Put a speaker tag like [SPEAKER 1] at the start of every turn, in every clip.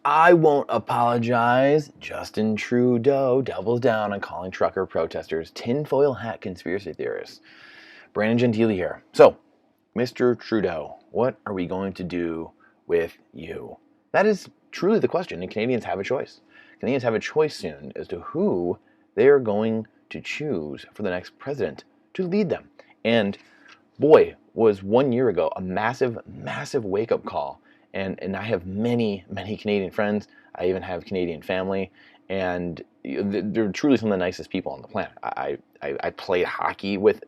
[SPEAKER 1] I won't apologize. Justin Trudeau doubles down on calling trucker protesters tinfoil hat conspiracy theorists. Brandon Gentili here. So, Mr. Trudeau, what are we going to do with you? That is truly the question, and Canadians have a choice. Canadians have a choice soon as to who they are going to choose for the next president to lead them. And boy, was 1 year ago a massive, massive wake-up call. And I have many, many Canadian friends. I even have Canadian family, and they're truly some of the nicest people on the planet. I played hockey with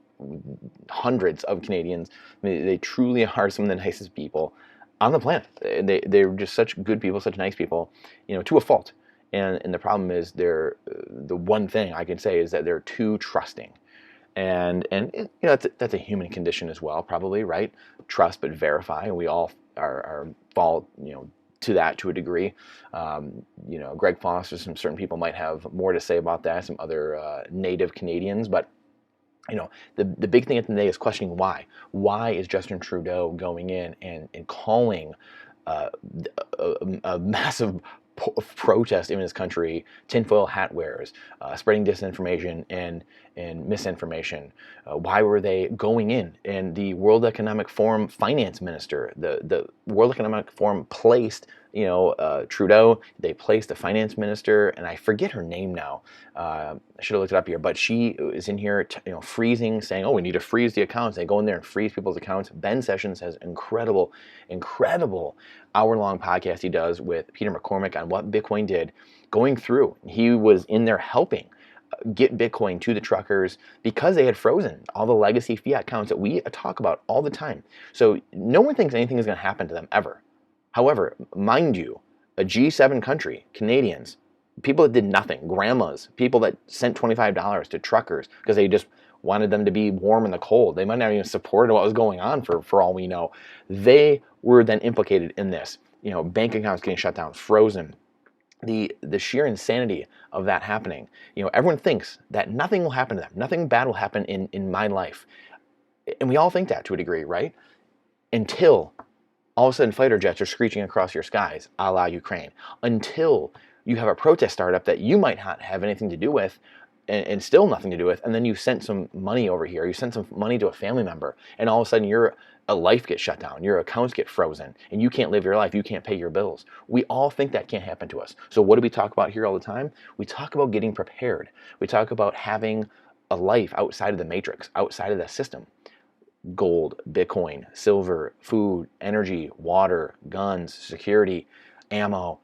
[SPEAKER 1] hundreds of Canadians. I mean, they truly are some of the nicest people on the planet. They're just such good people, such nice people, to a fault. And the problem is the one thing I can say is that they're too trusting. And that's a human condition as well, probably, right? Trust but verify, and we all are fall to that to a degree. Greg Foster, some certain people might have more to say about that, some other native Canadians, but the big thing at the end of the day is questioning why. Why is Justin Trudeau going in and calling a massive protest in his country, tinfoil hat wearers, spreading disinformation and misinformation? Why were they going in? And the World Economic Forum finance minister, the World Economic Forum placed Trudeau. They placed the finance minister, and I forget her name now. I should have looked it up here, but she is in here, freezing, saying, "Oh, we need to freeze the accounts." They go in there and freeze people's accounts. Ben Sessions has incredible hour-long podcast he does with Peter McCormick on what Bitcoin did. Going through, he was in there helping get Bitcoin to the truckers because they had frozen all the legacy fiat accounts that we talk about all the time. So no one thinks anything is going to happen to them ever. However, mind you, a G7 country, Canadians, people that did nothing, grandmas, people that sent $25 to truckers because they just wanted them to be warm in the cold. They might not even support what was going on for all we know. They were then implicated in this. Bank accounts getting shut down, frozen. The sheer insanity of that happening. Everyone thinks that nothing will happen to them. Nothing bad will happen in my life. And we all think that to a degree, right? Until all of a sudden fighter jets are screeching across your skies, a la Ukraine. Until you have a protest startup that you might not have anything to do with, and still nothing to do with, and then you sent some money over here, you sent some money to a family member, and all of a sudden your life gets shut down, your accounts get frozen, and you can't live your life, you can't pay your bills. We all think that can't happen to us. So what do we talk about here all the time? We talk about getting prepared. We talk about having a life outside of the matrix, outside of the system. Gold, Bitcoin, silver, food, energy, water, guns, security, ammo,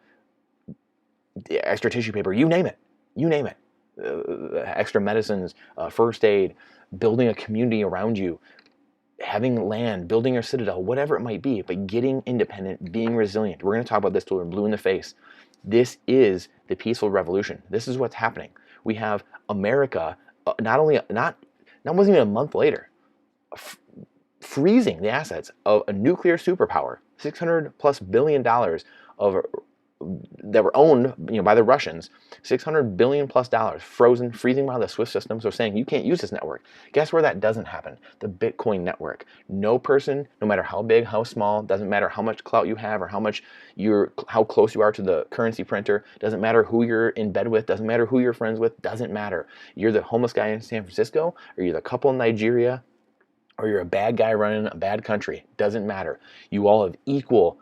[SPEAKER 1] extra tissue paper, you name it. Extra medicines, first aid, building a community around you, having land, building your citadel, whatever it might be, but getting independent, being resilient. We're going to talk about this till we're blue in the face. This is the peaceful revolution. This is what's happening. We have America, not wasn't even a month later, freezing the assets of a nuclear superpower, $600+ billion that were owned, by the Russians, $600+ billion frozen, freezing by the SWIFT system. So saying you can't use this network. Guess where that doesn't happen? The Bitcoin network. No person, no matter how big, how small, doesn't matter how much clout you have or how close you are to the currency printer, doesn't matter who you're in bed with, doesn't matter who you're friends with, doesn't matter. You're the homeless guy in San Francisco, or you're the couple in Nigeria, or you're a bad guy running a bad country. Doesn't matter. You all have equal,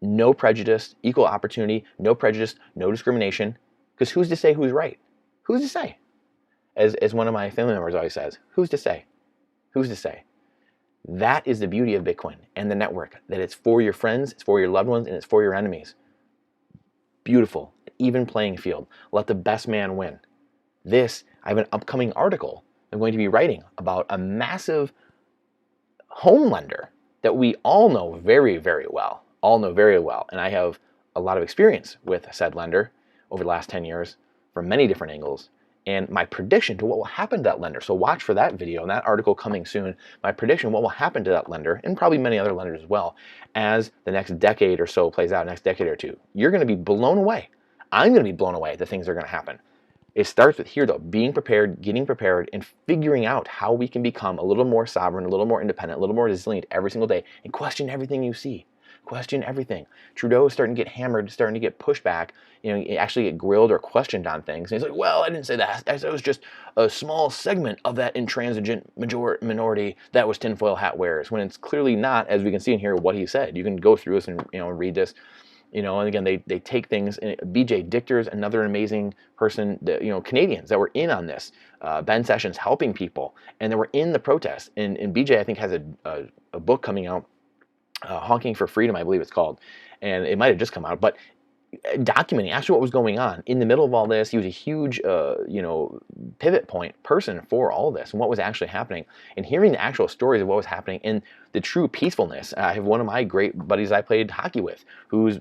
[SPEAKER 1] no prejudice, equal opportunity, no prejudice, no discrimination. Because who's to say who's right? Who's to say? As one of my family members always says, who's to say? Who's to say? That is the beauty of Bitcoin and the network, that it's for your friends, it's for your loved ones, and it's for your enemies. Beautiful, even playing field. Let the best man win. I have an upcoming article I'm going to be writing about a massive home lender that we all know very, very well. And I have a lot of experience with said lender over the last 10 years from many different angles. And my prediction to what will happen to that lender. So watch for that video and that article coming soon. My prediction, what will happen to that lender, and probably many other lenders as well, as the next decade or so plays out, next decade or two. You're going to be blown away. I'm going to be blown away at the things that are going to happen. It starts with here, though, being prepared, getting prepared, and figuring out how we can become a little more sovereign, a little more independent, a little more resilient every single day, and question everything you see. Question everything. Trudeau is starting to get hammered, starting to get pushed back, actually get grilled or questioned on things. And he's like, well, I didn't say that. I said it was just a small segment of that intransigent minority that was tinfoil hat wearers, when it's clearly not, as we can see in here, what he said. You can go through this and read this. And again, they take things. BJ Dichter's another amazing person. Canadians that were in on this. Ben Sessions helping people, and they were in the protest. And BJ, I think, has a book coming out, Honking for Freedom, I believe it's called, and it might have just come out, but documenting actually what was going on in the middle of all this. He was a huge, pivot point person for all this and what was actually happening, and hearing the actual stories of what was happening and the true peacefulness. I have one of my great buddies I played hockey with, who's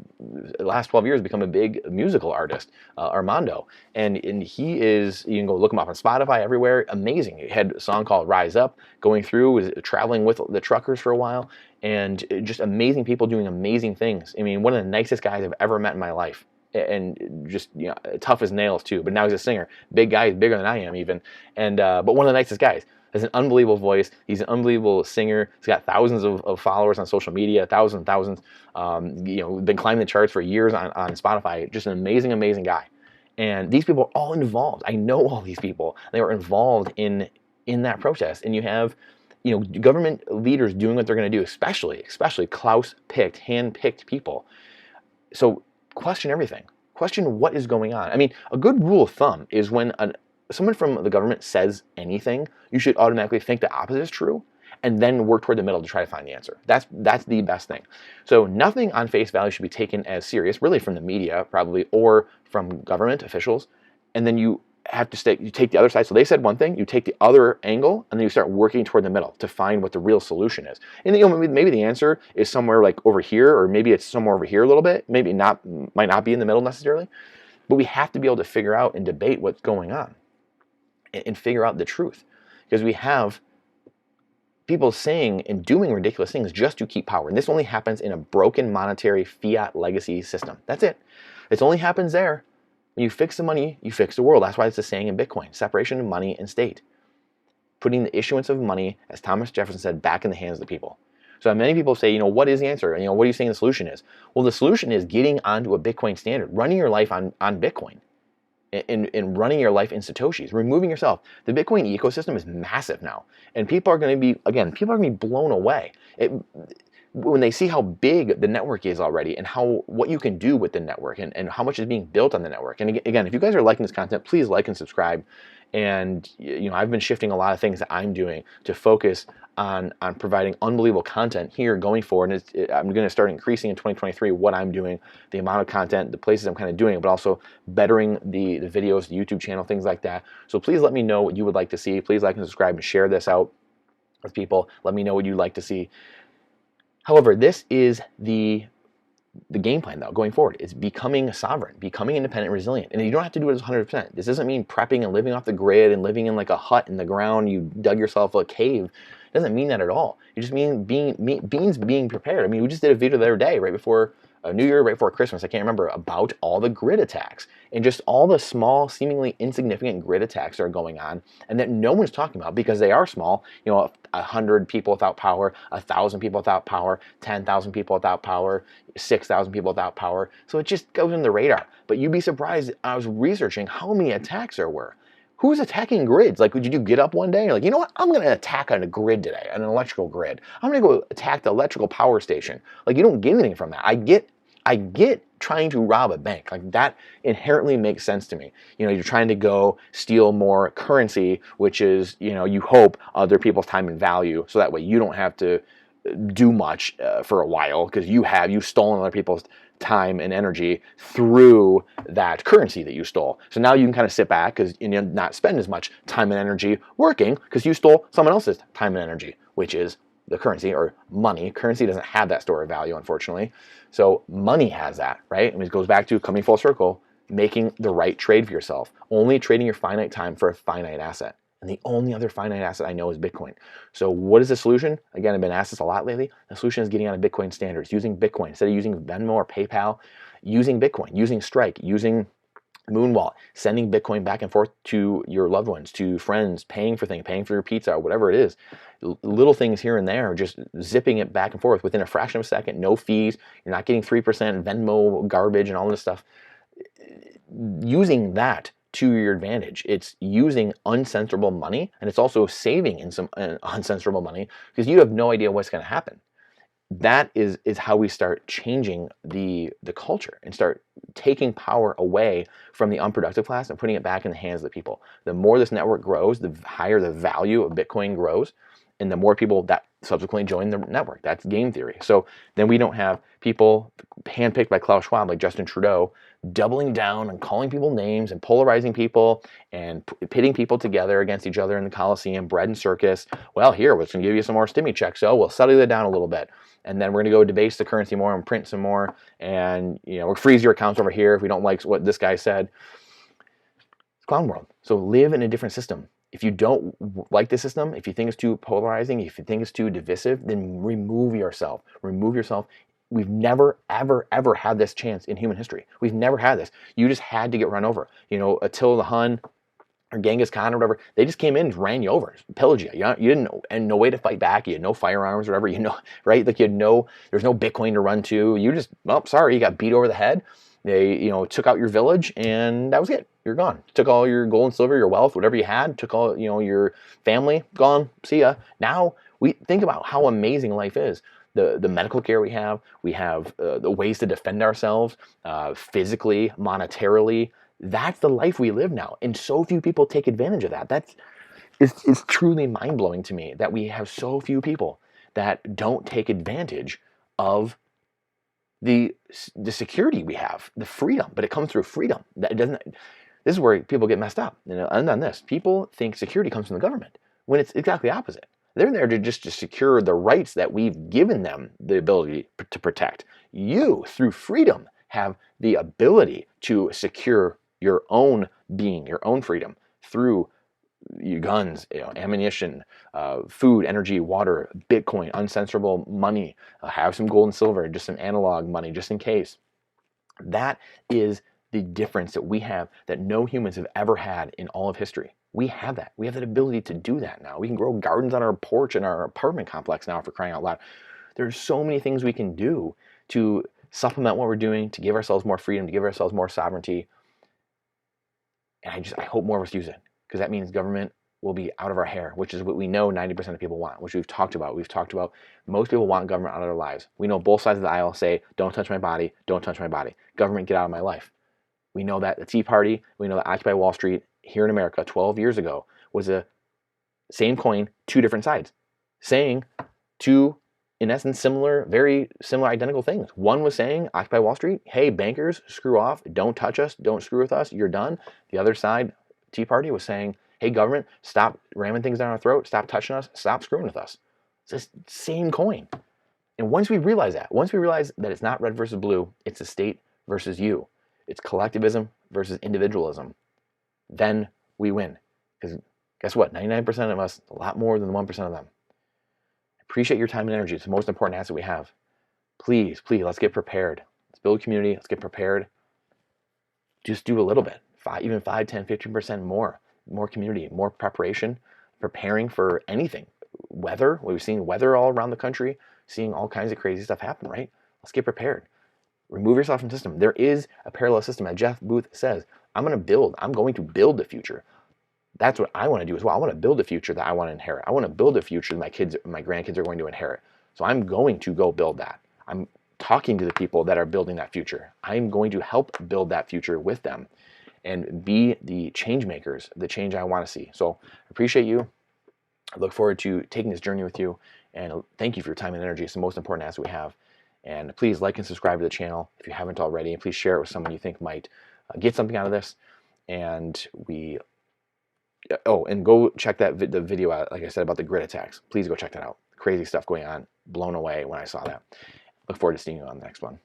[SPEAKER 1] the last 12 years become a big musical artist, Armando, and he is, you can go look him up on Spotify, everywhere. Amazing. He had a song called Rise Up, going through, was traveling with the truckers for a while, and just amazing people doing amazing things. I mean, one of the nicest guys I've ever met in my life, and just tough as nails too. But now he's a singer, big guy, he's bigger than I am even, and but one of the nicest guys. Has an unbelievable voice. He's an unbelievable singer. He's got thousands of followers on social media, thousands. Been climbing the charts for years on Spotify. Just an amazing guy. And these people are all involved. I know all these people. They were involved in that protest. And you have government leaders doing what they're going to do, especially Klaus-picked, hand-picked people. So question everything. Question what is going on. I mean, a good rule of thumb is when someone from the government says anything, you should automatically think the opposite is true, and then work toward the middle to try to find the answer. That's the best thing. So nothing on face value should be taken as serious, really, from the media probably, or from government officials. And then you have to you take the other side. So they said one thing, you take the other angle, and then you start working toward the middle to find what the real solution is. And maybe the answer is somewhere like over here, or maybe it's somewhere over here a little bit. Maybe not, might not be in the middle necessarily. But we have to be able to figure out and debate what's going on and figure out the truth, because we have people saying and doing ridiculous things just to keep power. And this only happens in a broken monetary fiat legacy system. That's it. It only happens there. When you fix the money, you fix the world. That's why it's the saying in Bitcoin: separation of money and state. Putting the issuance of money, as Thomas Jefferson said, back in the hands of the people. So many people say, what is the answer? What are you saying the solution is? Well, the solution is getting onto a Bitcoin standard, running your life on Bitcoin. In running your life in Satoshis, removing yourself. The Bitcoin ecosystem is massive now, and people are going to be blown away when they see how big the network is already, and what you can do with the network, and how much is being built on the network. And again, if you guys are liking this content, please like and subscribe. And I've been shifting a lot of things that I'm doing to focus on providing unbelievable content here going forward. And I'm going to start increasing in 2023 what I'm doing, the amount of content, the places I'm kind of doing it, but also bettering the videos, the YouTube channel, things like that. So please let me know what you would like to see. Please like and subscribe and share this out with people. Let me know what you'd like to see. However, this is the game plan, though, going forward. It's becoming sovereign, becoming independent, resilient. And you don't have to do it as 100%. This doesn't mean prepping and living off the grid and living in like a hut in the ground. You dug yourself a cave. It doesn't mean that at all. You just mean being prepared. I mean, we just did a video the other day, right before New Year, right before Christmas, I can't remember, about all the grid attacks and just all the small, seemingly insignificant grid attacks that are going on, and that no one's talking about because they are small. 100 people without power, 1,000 people without power, 10,000 people without power, 6,000 people without power. So it just goes in the radar. But you'd be surprised. I was researching how many attacks there were. Who's attacking grids? Like, would you get up one day and you're like, you know what? I'm going to attack on a grid today, an electrical grid. I'm going to go attack the electrical power station. Like, you don't get anything from that. I get trying to rob a bank. Like, that inherently makes sense to me. You're trying to go steal more currency, which is, you hope other people's time and value, so that way you don't have to do much for a while, because you've stolen other people's time and energy through that currency that you stole. So now you can kind of sit back because not spend as much time and energy working because you stole someone else's time and energy, which is the currency or money. Currency doesn't have that store of value, unfortunately. So money has that, right? And it goes back to coming full circle, making the right trade for yourself, only trading your finite time for a finite asset. And the only other finite asset I know is Bitcoin. So what is the solution? Again, I've been asked this a lot lately. The solution is getting on a Bitcoin standards, using Bitcoin. Instead of using Venmo or PayPal, using Bitcoin, using Strike, using Moon wallet, sending Bitcoin back and forth to your loved ones, to friends, paying for things, paying for your pizza, whatever it is. Little things here and there, just zipping it back and forth within a fraction of a second, no fees. You're not getting 3% Venmo garbage and all this stuff. Using that to your advantage. It's using uncensorable money, and it's also saving in some uncensorable money because you have no idea what's going to happen. That is how we start changing the culture and start taking power away from the unproductive class and putting it back in the hands of the people. The more this network grows, the higher the value of Bitcoin grows, and the more people that subsequently join the network. That's game theory. So then we don't have people handpicked by Klaus Schwab like Justin Trudeau doubling down and calling people names and polarizing people and pitting people together against each other in the Coliseum, bread and circus. Well, here, we're going to give you some more stimmy checks, so we'll settle it down a little bit. And then we're going to go debase the currency more and print some more, and we'll freeze your accounts over here if we don't like what this guy said. It's clown world. So live in a different system. If you don't like the system, if you think it's too polarizing, if you think it's too divisive, then remove yourself. Remove yourself. We've never, ever, ever had this chance in human history. We've never had this. You just had to get run over. Attila the Hun or Genghis Khan or whatever, they just came in and ran you over, pillaged you. You didn't know, and no way to fight back. You had no firearms or whatever, right? Like there's no Bitcoin to run to. You just, sorry, you got beat over the head. They, took out your village, and that was it. You're gone. Took all your gold and silver, your wealth, whatever you had. Took all, your family. Gone. See ya. Now we think about how amazing life is. The medical care we have the ways to defend ourselves, physically, monetarily. That's the life we live now, and so few people take advantage of that. It's truly mind-blowing to me that we have so few people that don't take advantage of the security we have, the freedom. But it comes through freedom. That doesn't. This is where people get messed up. And on this, people think security comes from the government when it's exactly the opposite. They're there to secure the rights that we've given them the ability to protect. You, through freedom, have the ability to secure your own being, your own freedom through your guns, ammunition, food, energy, water, Bitcoin, uncensorable money, have some gold and silver, just some analog money, just in case. That is the difference that we have that no humans have ever had in all of history. We have that. We have that ability to do that now. We can grow gardens on our porch in our apartment complex now, for crying out loud. There's so many things we can do to supplement what we're doing, to give ourselves more freedom, to give ourselves more sovereignty. And I hope more of us use it, because that means government will be out of our hair, which is what we know 90% of people want, which we've talked about. We've talked about most people want government out of their lives. We know both sides of the aisle say, don't touch my body, don't touch my body. Government, get out of my life. We know that the Tea Party, we know that Occupy Wall Street here in America 12 years ago was a same coin, two different sides, saying two, in essence, very similar, identical things. One was saying, Occupy Wall Street, hey, bankers, screw off, don't touch us, don't screw with us, you're done. The other side, Tea Party, was saying, hey, government, stop ramming things down our throat, stop touching us, stop screwing with us. It's the same coin. And once we realize that it's not red versus blue, it's the state versus you, it's collectivism versus individualism, then we win. Because guess what? 99% of us, a lot more than the 1% of them. Appreciate your time and energy. It's the most important asset we have. Please, let's get prepared. Let's build community. Let's get prepared. Just do a little bit. 5, 10, 15% more community, more preparation, preparing for anything. Weather, we've seen weather all around the country, seeing all kinds of crazy stuff happen, right? Let's get prepared. Remove yourself from the system. There is a parallel system, as Jeff Booth says. I'm going to build the future. That's what I want to do as well. I want to build a future that I want to inherit. I want to build a future that my grandkids are going to inherit. So I'm going to go build that. I'm talking to the people that are building that future. I'm going to help build that future with them and be the change makers, the change I want to see. So I appreciate you. I look forward to taking this journey with you, and thank you for your time and energy. It's the most important asset we have. And please like and subscribe to the channel if you haven't already, and please share it with someone you think might get something out of this. And and go check the video out, like I said, about the grid attacks. Please go check that out. Crazy stuff going on. Blown away when I saw that. Look forward to seeing you on the next one.